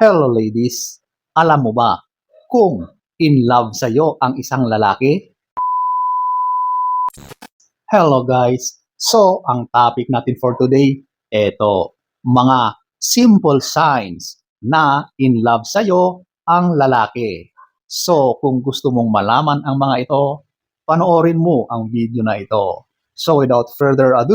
Hello ladies, alam mo ba kung in love sa'yo ang isang lalaki? Hello guys, so ang topic natin for today, eto, mga simple signs na in love sa'yo ang lalaki. So kung gusto mong malaman ang mga ito, panoorin mo ang video na ito. So without further ado,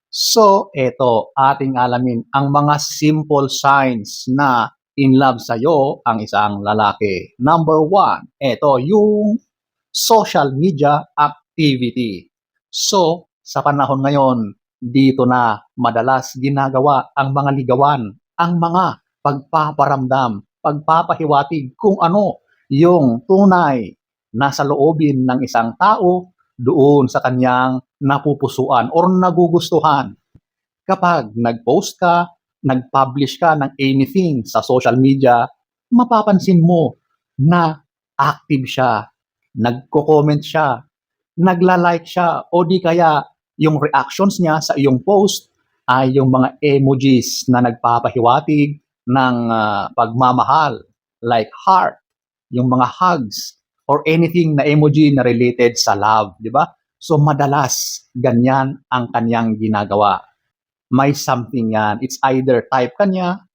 so, eto, ating alamin ang mga simple signs na in love sa'yo ang isang lalaki. Number one, eto, yung social media activity. So, sa panahon ngayon, dito na madalas ginagawa ang mga ligawan, ang mga pagpaparamdam, pagpapahiwatig kung ano yung tunay na saloobin ng isang tao doon sa kanyang napupusuan or nagugustuhan. Kapag nag-post ka, nag-publish ka ng anything sa social media, mapapansin mo na active siya, nagko-comment siya, nagla-like siya, o di kaya yung reactions niya sa iyong post ay yung mga emojis na nagpapahiwatig ng pagmamahal, like heart, yung mga hugs, or anything na emoji na related sa love, di ba? So madalas ganyan ang kanyang ginagawa. May something yan. It's either type ka niya,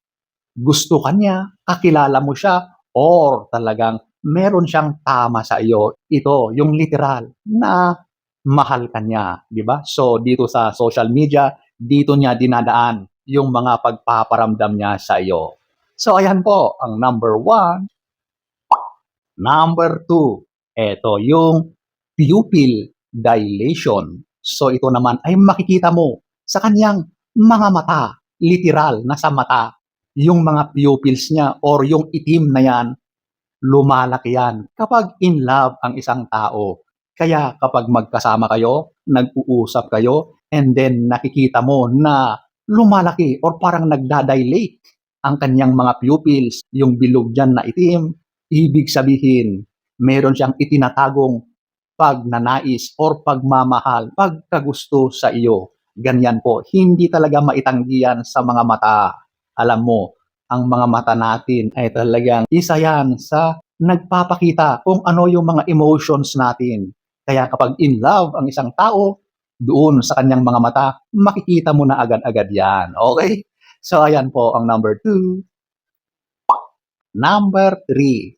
gusto ka niya, kakilala mo siya, or talagang meron siyang tama sa iyo. Ito, yung literal na mahal ka niya, di ba? So dito sa social media, dito niya dinadaan yung mga pagpaparamdam niya sa iyo. So ayan po, ang number one. Number two, eto yung pupil dilation. So ito naman ay makikita mo sa kanyang mga mata, literal, nasa mata, yung mga pupils niya or yung itim na yan, lumalaki yan kapag in love ang isang tao. Kaya kapag magkasama kayo, nag-uusap kayo, and then nakikita mo na lumalaki or parang nagdadilate ang kanyang mga pupils, yung bilog dyan na itim, ibig sabihin, meron siyang itinatagong pagnanais or pagmamahal, pagkagusto sa iyo. Ganyan po, hindi talaga maitanggihan sa mga mata. Alam mo, ang mga mata natin ay talagang isa yan sa nagpapakita kung ano yung mga emotions natin. Kaya kapag in love ang isang tao, doon sa kanyang mga mata, makikita mo na agad-agad yan. Okay? So ayan po ang number two. Number three,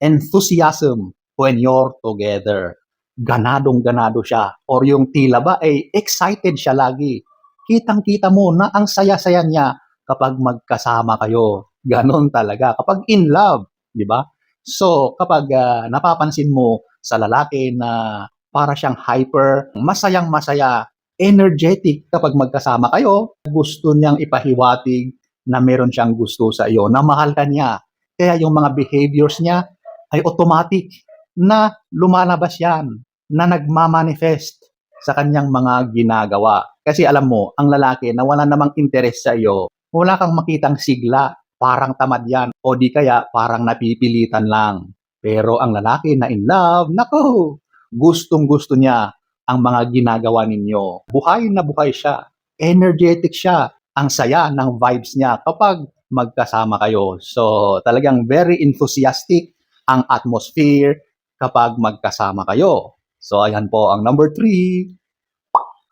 enthusiasm when you're together. Ganadong-ganado siya. Or yung tila ba ay excited siya lagi. Kitang-kita mo na ang saya-saya niya kapag magkasama kayo. Ganon talaga. Kapag in love, di ba? So, kapag napapansin mo sa lalaki na para siyang hyper, masayang-masaya, energetic kapag magkasama kayo, gusto niyang ipahiwatig na meron siyang gusto sa iyo, na mahal ka niya. Kaya yung mga behaviors niya ay automatic na lumalabas yan, na nagmamanifest sa kanyang mga ginagawa. Kasi alam mo, ang lalaki na wala namang interest sa iyo, wala kang makitang sigla, parang tamad yan, o di kaya parang napipilitan lang. Pero ang lalaki na in love, nako, gustong-gusto niya ang mga ginagawa ninyo. Buhay na buhay siya, energetic siya, ang saya ng vibes niya kapag magkasama kayo. So talagang very enthusiastic ang atmosphere kapag magkasama kayo. So ayan po ang number three.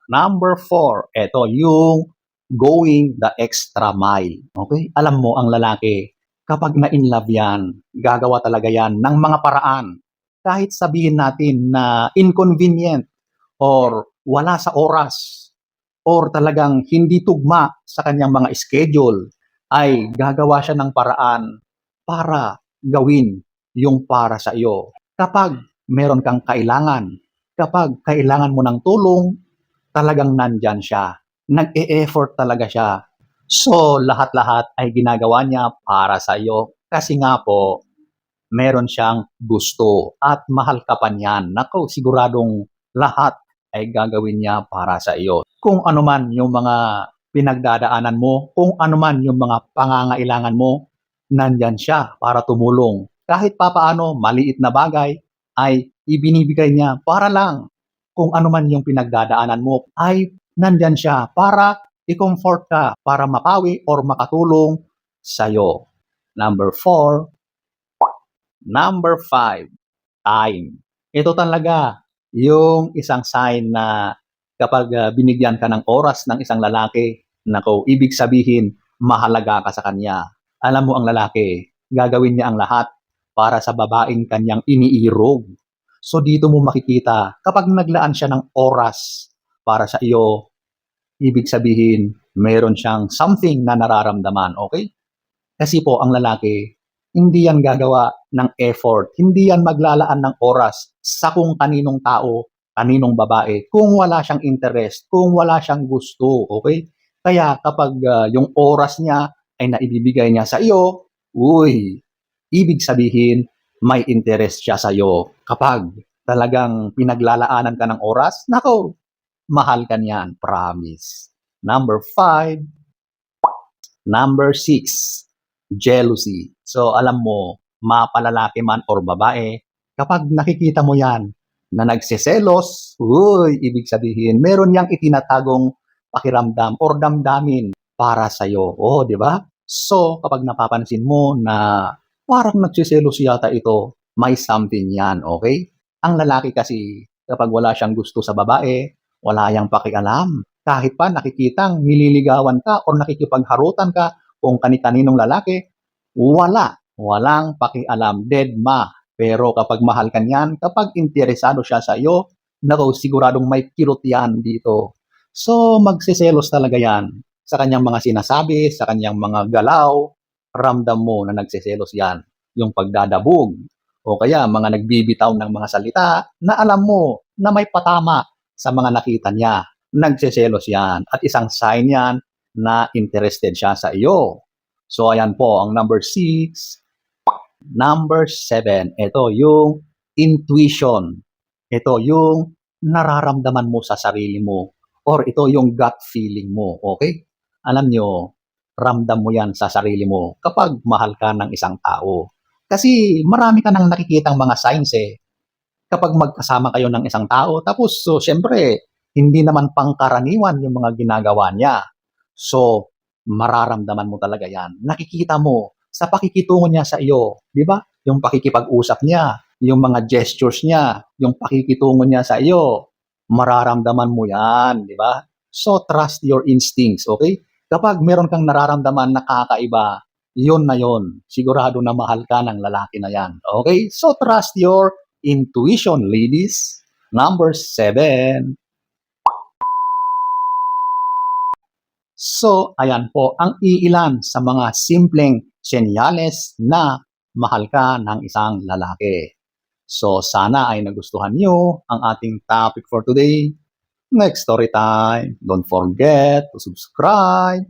Number four, ito yung going the extra mile. Okay? Alam mo ang lalaki, kapag na-in love yan, gagawa talaga yan ng mga paraan. Kahit sabihin natin na inconvenient or wala sa oras or talagang hindi tugma sa kanyang mga schedule, ay gagawa siya ng paraan para gawin yung para sa iyo. Kapag meron kang kailangan, kapag kailangan mo ng tulong, talagang nandyan siya. Nag-e-effort talaga siya. So, lahat-lahat ay ginagawa niya para sa iyo. Kasi nga po, meron siyang gusto at mahal ka pa niyan. Nako, siguradong lahat ay gagawin niya para sa iyo. Kung ano man yung mga pinagdadaanan mo, kung ano man yung mga pangangailangan mo, nandyan siya para tumulong. Kahit papaano, maliit na bagay ay ibinibigay niya para lang kung ano man yung pinagdadaanan mo, ay nandyan siya para i-comfort ka, para mapawi or makatulong sa'yo. Number 4. Number 5, time. Ito talaga yung isang sign na kapag binigyan ka ng oras ng isang lalaki, nako, ibig sabihin mahalaga ka sa kanya. Alam mo ang lalaki, gagawin niya ang lahat para sa babaeng kanyang iniirog. So dito mo makikita kapag naglaan siya ng oras para sa iyo, ibig sabihin meron siyang something na nararamdaman, okay? Kasi po ang lalaki, hindi yan gagawa ng effort, hindi yan maglalaan ng oras sa kung kaninong tao, kaninong babae, kung wala siyang interest, kung wala siyang gusto, okay? Kaya kapag yung oras niya ay naibibigay niya sa iyo, uy, ibig sabihin may interest siya sa iyo. Kapag talagang pinaglalaanan ka ng oras, nako, mahal ka niyan, promise. Number 5, number 6, jealousy. So alam mo, mapalalaki man or babae, kapag nakikita mo yan na nagseselos, uy, ibig sabihin, meron yang itinatagong pakiramdam or damdamin para sa'yo. Oh, di ba? So, kapag napapansin mo na parang nagsiselos yata ito, may something yan, okay? Ang lalaki kasi, kapag wala siyang gusto sa babae, wala yang pakialam. Kahit pa nakikitang nililigawan ka o nakikipagharutan ka kung kani-kaninong lalaki, walang pakialam, deadma. Pero kapag mahal ka niyan, kapag interesado siya sa iyo, nako, siguradong may kirot yan dito. So, magsiselos talaga yan sa kanyang mga sinasabi, sa kanyang mga galaw, ramdam mo na nagsiselos yan. Yung pagdadabog, o kaya mga nagbibitaw ng mga salita na alam mo na may patama sa mga nakita niya. Nagsiselos yan. At isang sign yan na interested siya sa iyo. So, ayan po, ang number 6. Number 7, ito yung intuition. Ito yung nararamdaman mo sa sarili mo. Or ito yung gut feeling mo, okay? Alam nyo, ramdam mo yan sa sarili mo kapag mahal ka ng isang tao. Kasi marami ka nang nakikitang mga signs eh. Kapag magkasama kayo ng isang tao, tapos so, syempre, hindi naman pangkaraniwan yung mga ginagawa niya. So, mararamdaman mo talaga yan. Nakikita mo sa pakikitungo niya sa iyo, di ba? Yung pakikipag-usap niya, yung mga gestures niya, yung pakikitungo niya sa iyo, mararamdaman mo yan, di ba? So, trust your instincts, okay? Kapag meron kang nararamdaman na kakaiba, yun na yun. Sigurado na mahal ka ng lalaki na yan. Okay? So, trust your intuition, ladies. Number 7. So, ayan po ang iilan sa mga simpleng senyales na mahal ka ng isang lalaki. So, sana ay nagustuhan niyo ang ating topic for today. Next story time. Don't forget to subscribe